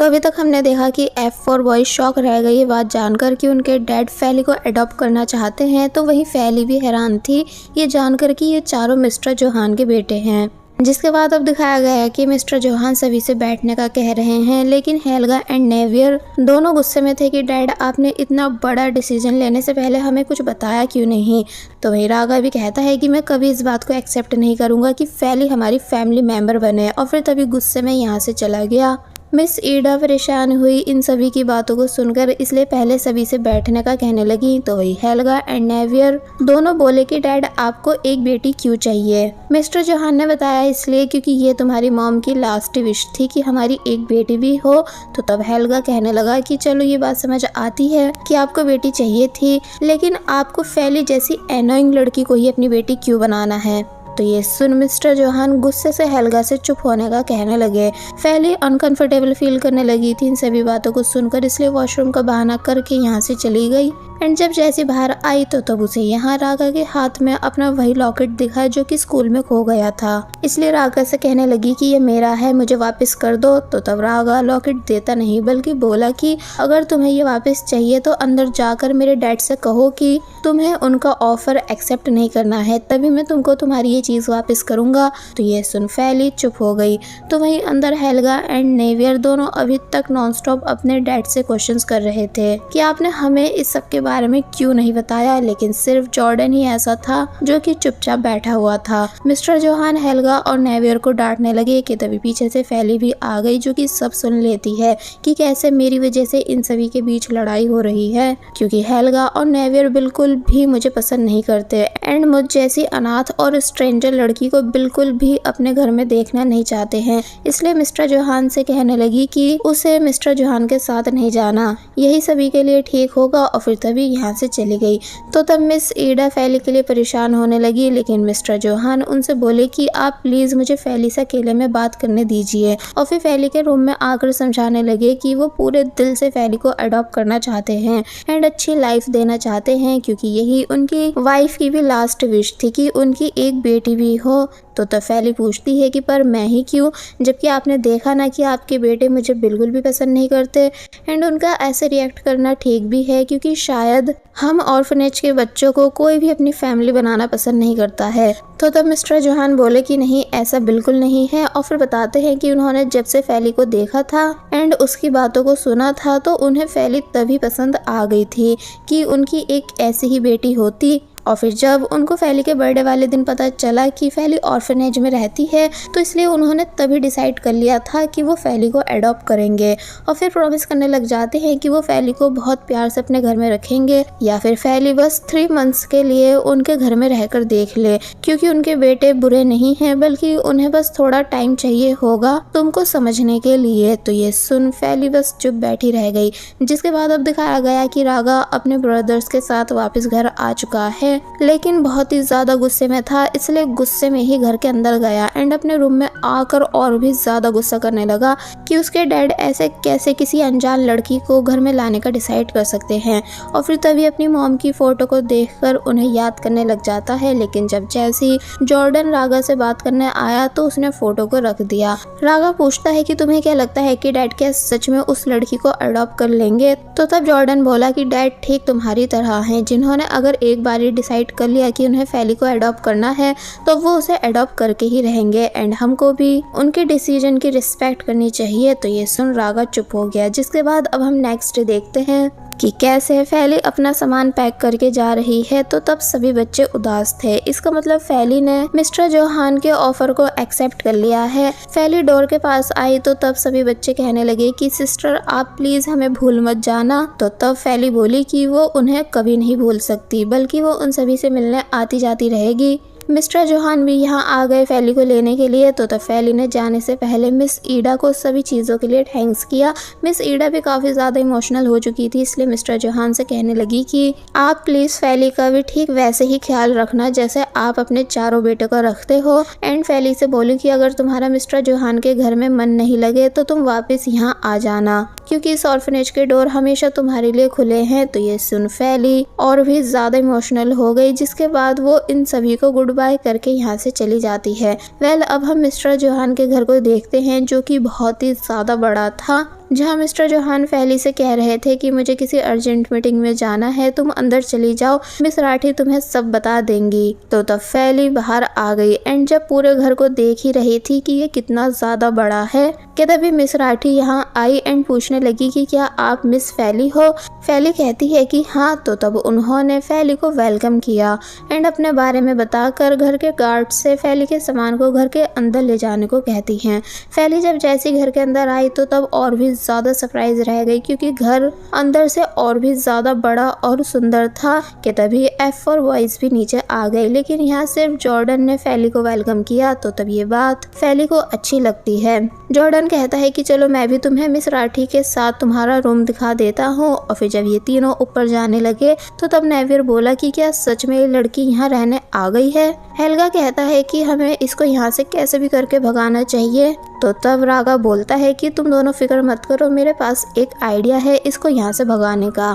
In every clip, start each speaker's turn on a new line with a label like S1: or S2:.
S1: अभी तक हमने देखा कि एफ फॉर बॉय शॉक रह गई ये बात जानकर कि उनके डैड फैली को अडॉप्ट करना चाहते हैं, तो वहीं फैली भी हैरान थी ये जानकर कि ये चारों मिस्टर जोहान के बेटे हैं। जिसके बाद अब दिखाया गया है कि मिस्टर जोहान सभी से बैठने का कह रहे हैं, लेकिन हेल्गा एंड नेवियर दोनों गुस्से में थे कि डैड आपने इतना बड़ा डिसीजन लेने से पहले हमें कुछ बताया क्यों नहीं। तो वही रागा भी कहता है कि मैं कभी इस बात को एक्सेप्ट नहीं करूँगा कि फैली हमारी फैमिली मेम्बर बने, और फिर तभी गुस्से में यहाँ से चला गया। मिस ईडा परेशान हुई इन सभी की बातों को सुनकर, इसलिए पहले सभी से बैठने का कहने लगी। तो वही हेल्गा एंड नेवियर दोनों बोले कि डैड आपको एक बेटी क्यों चाहिए। मिस्टर जोहान ने बताया इसलिए क्योंकि ये तुम्हारी मॉम की लास्ट विश थी कि हमारी एक बेटी भी हो। तो तब हेल्गा कहने लगा कि चलो ये बात समझ आती है कि आपको बेटी चाहिए थी, लेकिन आपको फैली जैसी एनोइंग लड़की को ही अपनी बेटी क्यों बनाना है। तो ये सुन मिस्टर जोहान गुस्से से हेल्गा से चुप होने का कहने लगे। फैली अनकंफर्टेबल फील करने लगी थी इन सभी बातों को सुनकर, इसलिए वॉशरूम का बहाना करके यहाँ से चली गई। एंड जब जैसी बाहर आई तो तब उसे यहाँ रागा के हाथ में अपना वही लॉकेट दिखा जो कि स्कूल में खो गया था। इसलिए रागा से कहने लगी कि ये मेरा है, मुझे वापस कर दो। तो तब रागा लॉकेट देता नहीं बल्कि बोला कि अगर तुम्हें ये वापस चाहिए तो अंदर जाकर मेरे डैड से कहो कि तुम्हें उनका ऑफर एक्सेप्ट नहीं करना है, तभी मैं तुमको तुम्हारी ये चीज वापस करूंगा। तो ये सुन फैली चुप हो गई। तो वहीं अंदर हेल्गा एंड नेवियर दोनों अभी तक नॉनस्टॉप अपने डैड से क्वेश्चंस कर रहे थे कि आपने हमें इस सब के बारे में क्यों नहीं बताया, लेकिन सिर्फ जॉर्डन ही ऐसा था जो कि चुपचाप बैठा हुआ था। मिस्टर जोहान हेल्गा और नेवियर को डांटने लगे कि तभी पीछे से फैली भी आ गई जो कि सब सुन लेती है कि कैसे मेरी वजह से इन सभी के बीच लड़ाई हो रही है, क्योंकि हेल्गा और नेवियर बिल्कुल भी मुझे पसंद नहीं करते एंड मुझ जैसी अनाथ और स्ट्रेंजर लड़की को बिल्कुल भी अपने घर में देखना नहीं चाहते हैं। इसलिए मिस्टर जोहान से कहने लगी कि उसे मिस्टर जोहान के साथ नहीं जाना, यही सभी के लिए ठीक होगा, और फिर तभी यहाँ से चली गई। तो तब मिस ईडा फैली के लिए परेशान होने लगी, लेकिन मिस्टर जोहान उनसे बोले कि आप प्लीज मुझे फैली से अकेले में बात करने दीजिए, और फिर फैली के रूम में आकर समझाने लगे कि वो पूरे दिल से फैली को अडॉप्ट करना चाहते हैं एंड अच्छी लाइफ देना चाहते हैं, क्योंकि यही उनकी वाइफ की भी लास्ट विश थी कि उनकी एक बेटी भी हो। तो तब फैली पूछती है कि पर मैं ही क्यों, जबकि आपने देखा ना कि आपके बेटे मुझे बिल्कुल भी पसंद नहीं करते एंड उनका ऐसे रिएक्ट करना ठीक भी है, क्योंकि शायद हम ऑर्फनेज के बच्चों को कोई भी अपनी फैमिली बनाना पसंद नहीं करता है। तो तब मिस्टर जोहान बोले कि नहीं ऐसा बिल्कुल नहीं है, और फिर बताते हैं कि उन्होंने जब से फैली को देखा था एंड उसकी बातों को सुना था तो उन्हें फैली तभी पसंद आ गई थी कि उनकी एक ऐसी ही बेटी होती। और फिर जब उनको फैली के बर्थडे वाले दिन पता चला कि फैली ऑर्फनेज में रहती है, तो इसलिए उन्होंने तभी डिसाइड कर लिया था कि वो फैली को अडॉप्ट करेंगे, और फिर प्रॉमिस करने लग जाते हैं कि वो फैली को बहुत प्यार से अपने घर में रखेंगे, या फिर फैली बस 3 मंथ्स के लिए उनके घर में रहकर देख ले, क्योंकि उनके बेटे बुरे नहीं हैं, बल्कि उन्हें बस थोड़ा टाइम चाहिए होगा तुमको समझने के लिए। तो ये सुन फैली बस चुप बैठी रह गई। जिसके बाद अब दिखाया गया कि रागा अपने ब्रदर्स के साथ वापस घर आ चुका है, लेकिन बहुत ही ज्यादा गुस्से में था, इसलिए गुस्से में ही घर के अंदर गया एंड अपने रूम में आकर और भी ज्यादा गुस्सा करने लगा कि उसके डैड ऐसे कैसे किसी अनजान लड़की को घर में लाने का डिसाइड कर सकते हैं। और फिर तभी अपनी मॉम की फोटो को देखकर उन्हें याद करने लग जाता है, लेकिन जब जैसे ही जॉर्डन रागा से बात करने आया तो उसने फोटो को रख दिया। रागा पूछता है कि तुम्हें क्या लगता है कि डैड क्या सच में उस लड़की को अडॉप्ट कर लेंगे। तो तब जॉर्डन बोला कि डैड ठीक तुम्हारी तरह हैं, जिन्होंने अगर एक बार डिसाइड कर लिया कि उन्हें फैली को अडॉप्ट करना है तो वो उसे अडॉप्ट करके ही रहेंगे एंड हमको भी उनके डिसीजन की रिस्पेक्ट करनी चाहिए। तो ये सुन रागा चुप हो गया। जिसके बाद अब हम नेक्स्ट देखते हैं कि कैसे फैली अपना सामान पैक करके जा रही है। तो तब सभी बच्चे उदास थे, इसका मतलब फैली ने मिस्टर जोहान के ऑफर को एक्सेप्ट कर लिया है। फैली डोर के पास आई तो तब सभी बच्चे कहने लगे कि सिस्टर आप प्लीज हमें भूल मत जाना। तो तब फैली बोली कि वो उन्हें कभी नहीं भूल सकती, बल्कि वो उन सभी से मिलने आती जाती रहेगी। मिस्टर जोहान भी यहाँ आ गए फैली को लेने के लिए। तो तब फैली ने जाने से पहले मिस ईडा को सभी चीज़ों के लिए थैंक्स किया। मिस ईडा भी काफ़ी ज़्यादा इमोशनल हो चुकी थी, इसलिए मिस्टर जोहान से कहने लगी कि आप प्लीज़ फैली का भी ठीक वैसे ही ख्याल रखना जैसे आप अपने चारों बेटों का रखते हो। एंड फैली से बोली कि अगर तुम्हारा मिस्टर जोहान के घर में मन नहीं लगे तो तुम वापस यहाँ आ जाना, क्योंकि इस ऑर्फनेज के डोर हमेशा तुम्हारे लिए खुले हैं। तो ये सुन फैली और भी ज़्यादा इमोशनल हो गई, जिसके बाद वो इन सभी को गुड बाय करके यहाँ से चली जाती है। वेल अब हम मिस्टर जोहान के घर को देखते हैं, जो कि बहुत ही ज़्यादा बड़ा था जहाँ मिस्टर जोहान फैली से कह रहे थे कि मुझे किसी अर्जेंट मीटिंग में जाना है, तुम अंदर चली जाओ, मिस राठी तुम्हें सब बता देंगी। तो तब फैली बाहर आ गई एंड जब पूरे घर को देख ही रही थी कि ये कितना ज्यादा बड़ा है कि तभी मिस राठी यहाँ आई एंड पूछने लगी कि क्या आप मिस फैली हो। फैली कहती है कि हाँ। तो तब उन्होंने फैली को वेलकम किया एंड अपने बारे में बताकर घर के गार्ड से फैली के सामान को घर के अंदर ले जाने को कहती हैं। फैली जब जैसे घर के अंदर आई तो तब और भी ज़्यादा सरप्राइज रह गई क्योंकि घर अंदर से और भी ज़्यादा बड़ा और सुंदर था कि तभी एफ फॉर बॉयज भी नीचे आ गई। लेकिन यहाँ सिर्फ जॉर्डन ने फैली को वेलकम किया तो तब ये बात फैली को अच्छी लगती है। जॉर्डन कहता है कि चलो मैं भी तुम्हें मिस राठी के साथ तुम्हारा रूम दिखा देता हूँ। और फिर जब ये तीनों ऊपर जाने लगे तो तब नेवियर बोला कि क्या सच में ये लड़की यहाँ रहने आ गई है। हेल्गा कहता है कि हमें इसको यहाँ से कैसे भी करके भगाना चाहिए। तो तब रागा बोलता है कि तुम दोनों फिक्र मत करो, मेरे पास एक आइडिया है इसको यहाँ से भगाने का।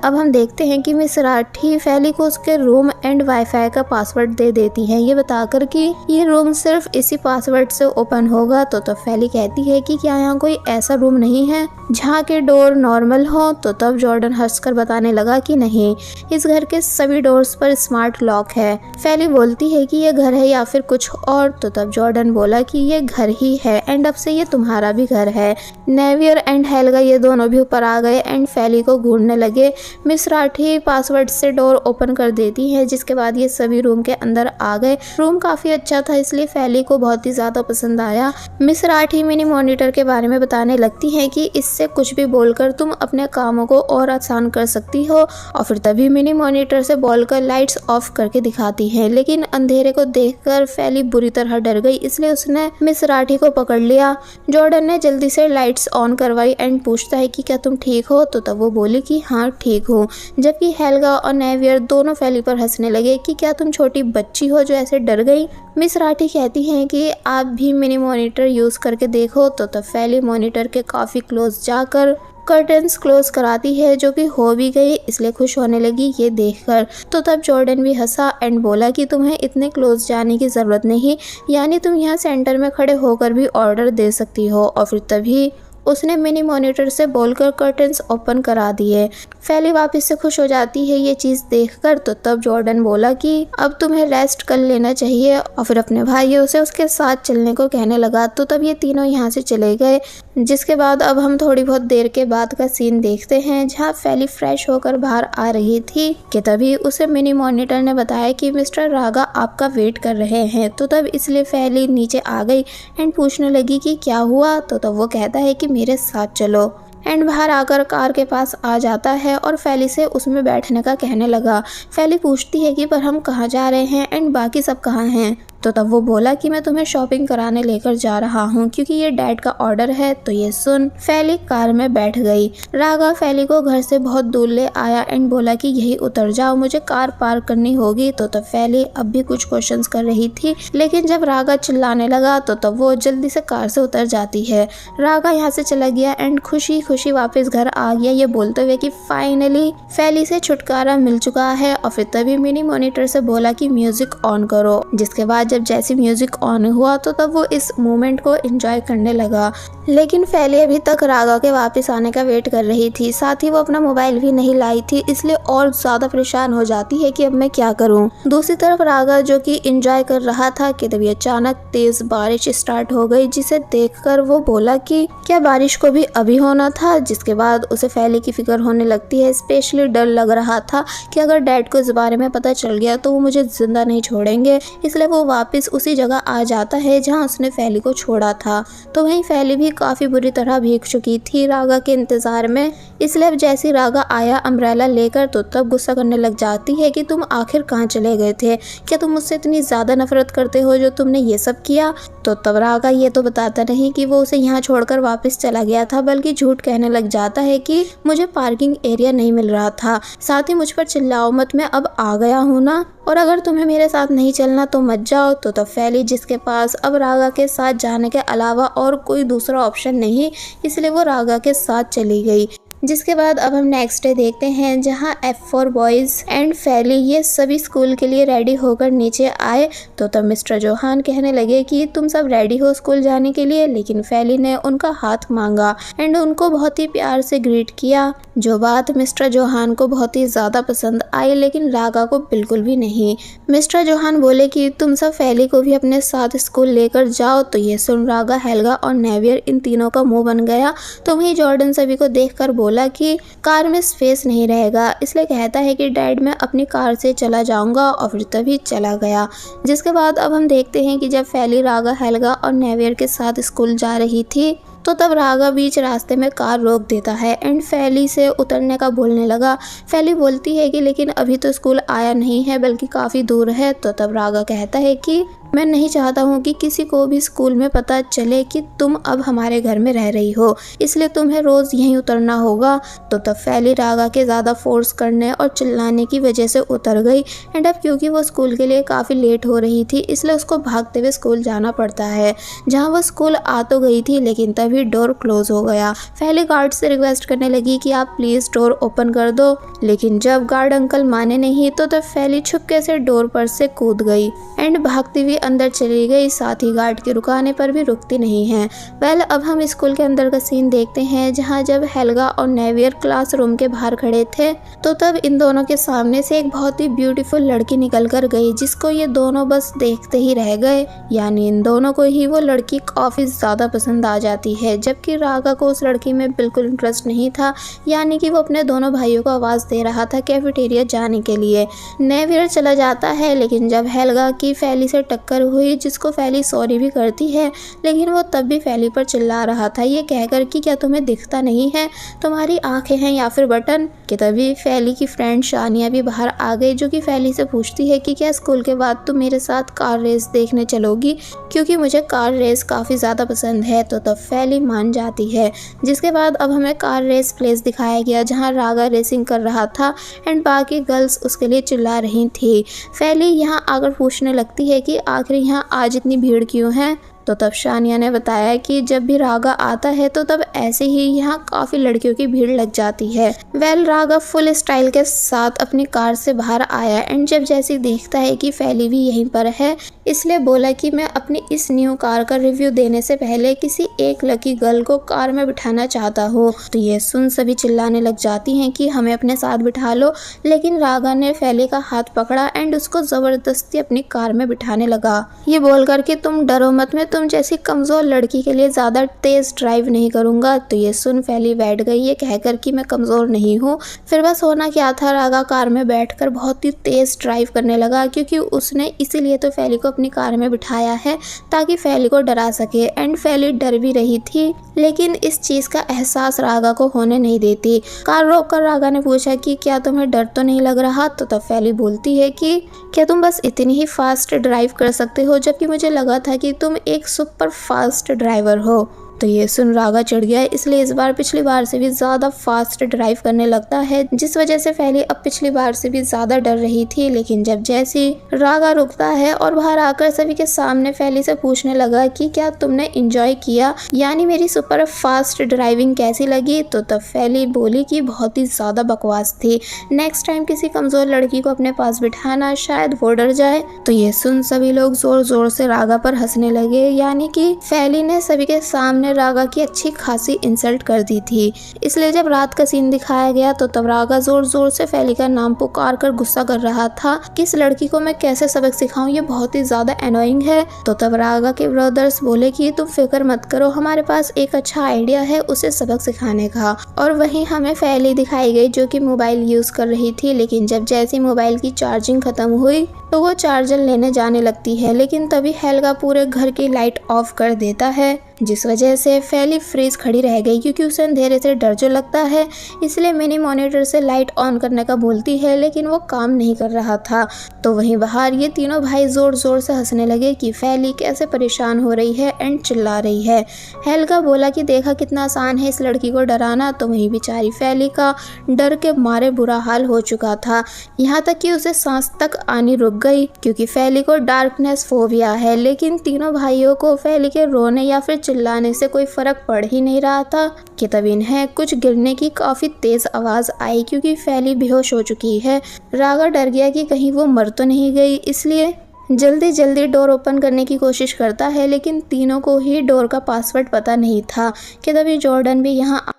S1: अब हम देखते हैं कि मिस राठी फैली को उसके रूम एंड वाईफाई का पासवर्ड दे देती है, ये बताकर कि ये रूम सिर्फ इसी पासवर्ड से ओपन होगा। तो तब फैली कहती है कि क्या यहाँ कोई ऐसा रूम नहीं है जहाँ के डोर नॉर्मल हो। तो तब जॉर्डन हंसकर बताने लगा कि नहीं, इस घर के सभी डोर्स पर स्मार्ट लॉक है। फैली बोलती है कि ये घर है या फिर कुछ और। तो तब जॉर्डन बोला कि ये घर ही है एंड अब से ये तुम्हारा भी घर है। नेवियर एंड हेल्गा ये दोनों भी ऊपर आ गए एंड फैली को घूरने लगे। मिस राठी पासवर्ड से डोर ओपन कर देती है जिसके बाद ये सभी रूम के अंदर आ गए। रूम काफी अच्छा था इसलिए फैली को बहुत ही ज्यादा पसंद आया। मिस राठी मिनी मॉनिटर के बारे में बताने लगती है कि इससे कुछ भी बोलकर तुम अपने कामों को और आसान कर सकती हो। और फिर तभी मिनी मॉनिटर से बोलकर लाइट्स ऑफ करके दिखाती है। लेकिन अंधेरे को देखकर फैली बुरी तरह डर गई इसलिए उसने मिस राठी को पकड़ लिया। जॉर्डन ने जल्दी से लाइट्स ऑन करवाई एंड पूछता है कि क्या तुम ठीक हो। तो तब वो बोली कि हाँ ठीक हूँ। जबकि हेल्गा और नेवियर दोनों फैली पर हंसने लगे कि क्या तुम छोटी बच्ची हो जो ऐसे डर गई। मिस राठी कहती हैं कि आप भी मिनी मॉनिटर यूज करके देखो। तो तब फैली मॉनिटर के काफी क्लोज जाकर कर्टन्स क्लोज कराती है जो कि हो भी गई इसलिए खुश होने लगी ये देखकर। तो तब जॉर्डन भी हंसा एंड बोला कि तुम्हें इतने क्लोज जाने की ज़रूरत नहीं, यानी तुम यहाँ सेंटर में खड़े होकर भी ऑर्डर दे सकती हो। और फिर तभी उसने मिनी मॉनिटर से बोलकर कर्टन्स ओपन करा दिए। फैली वापस से खुश हो जाती है ये चीज़ देखकर। तो तब जॉर्डन बोला कि अब तुम्हें रेस्ट कर लेना चाहिए और फिर अपने भाइयों से उसके साथ चलने को कहने लगा। तो तब ये तीनों यहाँ से चले गए जिसके बाद अब हम थोड़ी बहुत देर के बाद का सीन देखते हैं जहाँ फैली फ्रेश होकर बाहर आ रही थी कि तभी उसे मिनी मॉनिटर ने बताया कि मिस्टर रागा आपका वेट कर रहे हैं। तो तब इसलिए फैली नीचे आ गई एंड पूछने लगी कि क्या हुआ। तो तब वो कहता है कि मेरे साथ चलो एंड बाहर आकर कार के पास आ जाता है और फैली से उसमें बैठने का कहने लगा। फैली पूछती है कि पर हम कहाँ जा रहे हैं एंड बाकी सब कहाँ हैं। तो तब वो बोला कि मैं तुम्हें शॉपिंग कराने लेकर जा रहा हूँ क्योंकि ये डैड का ऑर्डर है। तो ये सुन फैली कार में बैठ गई। रागा फैली को घर से बहुत दूर ले आया एंड बोला कि यही उतर जाओ, मुझे कार पार्क करनी होगी। तो तब फैली अब भी कुछ क्वेश्चंस कर रही थी लेकिन जब रागा चिल्लाने लगा तो तब वो जल्दी से कार से उतर जाती है। रागा यहाँ से चला गया एंड खुशी खुशी वापस घर आ गया ये बोलते हुए कि फाइनली फैली से छुटकारा मिल चुका है। और फिर तभी मिनी मॉनिटर से बोला कि म्यूजिक ऑन करो। जिसके बाद जब जैसे म्यूजिक ऑन हुआ तो तब वो इस मोमेंट को एंजॉय करने लगा। लेकिन फैली अभी तक रागा के वापस आने का वेट कर रही थी, साथ ही वो अपना मोबाइल भी नहीं लाई थी इसलिए और ज्यादा परेशान हो जाती है कि अब मैं क्या करूं। दूसरी तरफ रागा जो कि एंजॉय कर रहा था कि तभी अचानक तेज बारिश स्टार्ट हो गई जिसे देखकर वो बोला कि क्या बारिश को भी अभी होना था। जिसके बाद उसे फैली की फिक्र होने लगती है। स्पेशली डर लग रहा था कि अगर डैड को इस बारे में पता चल गया तो वो मुझे जिंदा नहीं छोड़ेंगे, इसलिए वो वापस उसी जगह आ जाता है जहां उसने फैली को छोड़ा था। तो वहीं फैली भी काफी बुरी तरह भीग चुकी थी रागा के इंतजार में, इसलिए अब जैसे रागा आया अम्ब्रेला लेकर तो तब गुस्सा करने लग जाती है कि तुम आखिर कहाँ चले गए थे, क्या तुम मुझसे इतनी ज्यादा नफरत करते हो जो तुमने ये सब किया। तो तब रागा ये तो बताता नहीं कि वो उसे यहाँ छोड़कर वापस चला गया था, बल्कि झूठ कहने लग जाता है कि मुझे पार्किंग एरिया नहीं मिल रहा था, साथ ही मुझ पर चिल्लाओ मत, मैं अब आ गया हूँ ना, और अगर तुम्हें मेरे साथ नहीं चलना तो मत जाओ। तो तब फैली जिसके पास अब रागा के साथ जाने के अलावा और कोई दूसरा ऑप्शन नहीं, इसलिए वो रागा के साथ चली गई। जिसके बाद अब हम नेक्स्ट डे देखते हैं जहां F4 बॉयज़ एंड फैली ये सभी स्कूल के लिए रेडी होकर नीचे आए। तो तब मिस्टर जोहान कहने लगे कि तुम सब रेडी हो स्कूल जाने के लिए, लेकिन फैली ने उनका हाथ मांगा एंड उनको बहुत ही प्यार से ग्रीट किया, जो बात मिस्टर जोहान को बहुत ही ज़्यादा पसंद आई लेकिन रागा को बिल्कुल भी नहीं। मिस्टर जोहान बोले कि तुम सब फैली को भी अपने साथ स्कूल लेकर जाओ। तो ये सुन रागा, हेल्गा और नेवियर इन तीनों का मुंह बन गया। तो वहीं जॉर्डन सभी को देखकर बोला कि कार में स्पेस नहीं रहेगा, इसलिए कहता है कि डैड मैं अपनी कार से चला जाऊंगा, और फिर तभी चला गया। जिसके बाद अब हम देखते हैं कि जब फैली रागा, हेल्गा और नेवियर के साथ स्कूल जा रही थी तो तब रागा बीच रास्ते में कार रोक देता है एंड फैली से उतरने का बोलने लगा। फैली बोलती है कि लेकिन अभी तो स्कूल आया नहीं है बल्कि काफ़ी दूर है। तो तब रागा कहता है कि मैं नहीं चाहता हूँ कि किसी को भी स्कूल में पता चले कि तुम अब हमारे घर में रह रही हो, इसलिए तुम्हें रोज़ यहीं उतरना होगा। तो तब फैली रागा के ज़्यादा फोर्स करने और चिल्लाने की वजह से उतर गई एंड अब क्योंकि वो स्कूल के लिए काफ़ी लेट हो रही थी इसलिए उसको भागते हुए स्कूल जाना पड़ता है। जहाँ वो स्कूल आ तो गई थी लेकिन तभी डोर क्लोज हो गया। फैली गार्ड से रिक्वेस्ट करने लगी कि आप प्लीज़ डोर ओपन कर दो, लेकिन जब गार्ड अंकल माने नहीं तो तब फैली छुपके से डोर पर से कूद गई एंड भागती हुई अंदर चली गई। साथ ही गार्ड के रुकाने पर भी रुकती नहीं है। वेल अब हम स्कूल के अंदर का सीन देखते हैं जहां जब हेल्गा और नेवियर क्लासरूम के बाहर खड़े थे तो तब इन दोनों के सामने से एक बहुत ही ब्यूटीफुल लड़की निकल कर गई, जिसको ये दोनों बस देखते ही रह गए। यानी इन दोनों को ही वो लड़की काफ़ी ज़्यादा पसंद आ जाती है, जबकि रागा को उस लड़की में बिल्कुल इंटरेस्ट नहीं था। यानी कि वो अपने दोनों भाइयों को आवाज़ दे रहा था कैफेटेरिया जाने के लिए। नेवियर चला जाता है लेकिन जब हेल्गा की फैली से टक्कर हुई, जिसको फैली सॉरी भी करती है, लेकिन वो तब भी फैली पर चिल्ला रहा था ये कहकर कि क्या तुम्हें दिखता नहीं है, तुम्हारी आंखें हैं या फिर बटन। कि तभी फैली की फ्रेंड शानिया भी बाहर आ गई, जो कि फैली से पूछती है कि क्या स्कूल के बाद तुम मेरे साथ कार रेस देखने चलोगी, क्योंकि मुझे कार रेस काफ़ी ज़्यादा पसंद है। तो तब फैली मान जाती है। जिसके बाद अब हमें कार रेस प्लेस दिखाया गया जहाँ रागा रेसिंग कर रहा था एंड बाकी गर्ल्स उसके लिए चिल्ला रही थी। फैली यहाँ आकर पूछने लगती है कि आखिर यहाँ आज इतनी भीड़ क्यों है। तो तब शानिया ने बताया कि जब भी रागा आता है तो तब ऐसे ही यहाँ काफ़ी लड़कियों की भीड़ लग जाती है। वेल रागा फुल स्टाइल के साथ अपनी कार से बाहर आया एंड जब जैसे देखता है कि फैली भी यहीं पर है, इसलिए बोला कि मैं अपनी इस न्यू कार का रिव्यू देने से पहले किसी एक लकी गर्ल को कार में बिठाना चाहता हूँ। तो ये सुन सभी चिल्लाने लग जाती हैं कि हमें अपने साथ बिठा लो, लेकिन रागा ने फैली का हाथ पकड़ा एंड उसको ज़बरदस्ती अपनी कार में बिठाने लगा, ये बोल कर कि तुम डरो मत, मैं तुम जैसी कमज़ोर लड़की के लिए ज़्यादा तेज़ ड्राइव नहीं करूँगा। तो ये सुन फैली बैठ गई, ये कहकर कि मैं कमज़ोर नहीं हूँ। फिर बस होना क्या था, रागा कार में बैठकर बहुत ही तेज़ ड्राइव करने लगा, क्योंकि उसने इसीलिए तो फैली को अपनी कार में बिठाया है ताकि फैली को डरा सके। एंड फैली डर भी रही थी, लेकिन इस चीज़ का एहसास रागा को होने नहीं देती। कार रोककर रागा ने पूछा कि क्या तुम्हें डर तो नहीं लग रहा। तो तब फैली बोलती है कि क्या तुम बस इतनी ही फास्ट ड्राइव कर सकते हो, जबकि मुझे लगा था कि तुम एक सुपर फास्ट ड्राइवर हो। तो ये सुन रागा चढ़ गया, इसलिए इस बार पिछली बार से भी ज़्यादा फास्ट ड्राइव करने लगता है, जिस वजह से फैली अब पिछली बार से भी ज़्यादा डर रही थी। लेकिन जब जैसे रागा रुकता है और बाहर आकर सभी के सामने फैली से पूछने लगा कि क्या तुमने इंजॉय किया, यानी मेरी सुपर फास्ट ड्राइविंग कैसी लगी। तो तब फैली बोली कि बहुत ही ज़्यादा बकवास थी, नेक्स्ट टाइम किसी कमज़ोर लड़की को अपने पास बिठाना, शायद वो डर जाए। तो ये सुन सभी लोग ज़ोर ज़ोर से रागा पर हंसने लगे, यानी कि फैली ने सभी के सामने रागा की अच्छी खासी इंसल्ट कर दी थी। इसलिए जब रात का सीन दिखाया गया तो तब रागा जोर जोर से फैली का नाम पुकार कर गुस्सा कर रहा था कि इस लड़की को मैं कैसे सबक सिखाऊं, ये बहुत ही ज्यादा एनोइंग है। तो तब रागा के ब्रदर्स बोले कि तुम फिक्र मत करो, हमारे पास एक अच्छा आइडिया है उसे सबक सिखाने का। और वहीं हमें फैली दिखाई गई जो कि मोबाइल यूज कर रही थी, लेकिन जब जैसे मोबाइल की चार्जिंग खत्म हुई तो वो चार्जर लेने जाने लगती है, लेकिन तभी हेल्गा पूरे घर की लाइट ऑफ कर देता है, जिस वजह से फैली फ्रीज खड़ी रह गई, क्योंकि उसे अंधेरे से डर जो लगता है। इसलिए मिनी मॉनिटर से लाइट ऑन करने का बोलती है, लेकिन वो काम नहीं कर रहा था। तो वहीं बाहर ये तीनों भाई जोर जोर से हंसने लगे कि फैली कैसे परेशान हो रही है एंड चिल्ला रही है। हेल्गा बोला कि देखा कितना आसान है इस लड़की को डराना। तो वहीं बेचारी फैली का डर के मारे बुरा हाल हो चुका था, यहाँ तक कि उसे सांस तक आनी रुक गई, क्योंकि फैली को डार्कनेस फोबिया है। लेकिन तीनों भाइयों को फैली के रोने या फिर चिल्लाने से कोई फर्क पड़ ही नहीं रहा था कि तभी इन्हें कुछ गिरने की काफी तेज आवाज आई, क्योंकि फैली बेहोश हो चुकी है। रागा डर गया कि कहीं वो मर तो नहीं गई, इसलिए जल्दी जल्दी डोर ओपन करने की कोशिश करता है, लेकिन तीनों को ही डोर का पासवर्ड पता नहीं था कि तभी जॉर्डन भी यहाँ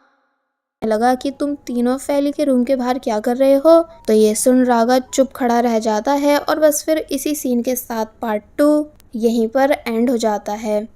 S1: लगा कि तुम तीनों फैली के रूम के बाहर क्या कर रहे हो। तो ये सुन रागा चुप खड़ा रह जाता है और बस फिर इसी सीन के साथ पार्ट 2 यहीं पर एंड हो जाता है।